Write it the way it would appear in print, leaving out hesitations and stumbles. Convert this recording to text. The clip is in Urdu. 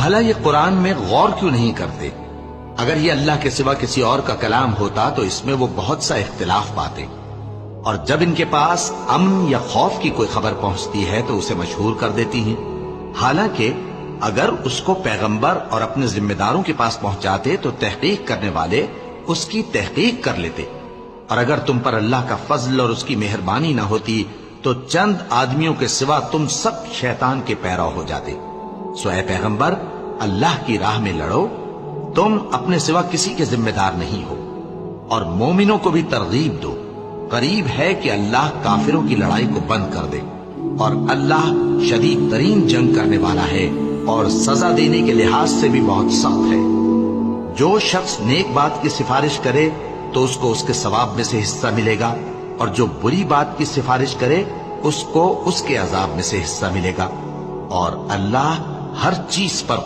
بھلا یہ قرآن میں غور کیوں نہیں کرتے؟ اگر یہ اللہ کے سوا کسی اور کا کلام ہوتا تو اس میں وہ بہت سا اختلاف پاتے، اور جب ان کے پاس امن یا خوف کی کوئی خبر پہنچتی ہے تو اسے مشہور کر دیتی ہیں، حالانکہ اگر اس کو پیغمبر اور اپنے ذمہ داروں کے پاس پہنچاتے تو تحقیق کرنے والے اس کی تحقیق کر لیتے، اور اگر تم پر اللہ کا فضل اور اس کی مہربانی نہ ہوتی تو چند آدمیوں کے سوا تم سب شیطان کے پیرو ہو جاتے۔ سو اے پیغمبر، اللہ کی راہ میں لڑو، تم اپنے سوا کسی کے ذمہ دار نہیں ہو، اور مومنوں کو بھی ترغیب دو، قریب ہے کہ اللہ کافروں کی لڑائی کو بند کر دے، اور اللہ شدید ترین جنگ کرنے والا ہے اور سزا دینے کے لحاظ سے بھی بہت سخت ہے۔ جو شخص نیک بات کی سفارش کرے تو اس کو اس کے ثواب میں سے حصہ ملے گا، اور جو بری بات کی سفارش کرے اس کو اس کے عذاب میں سے حصہ ملے گا، اور اللہ ہر چیز پر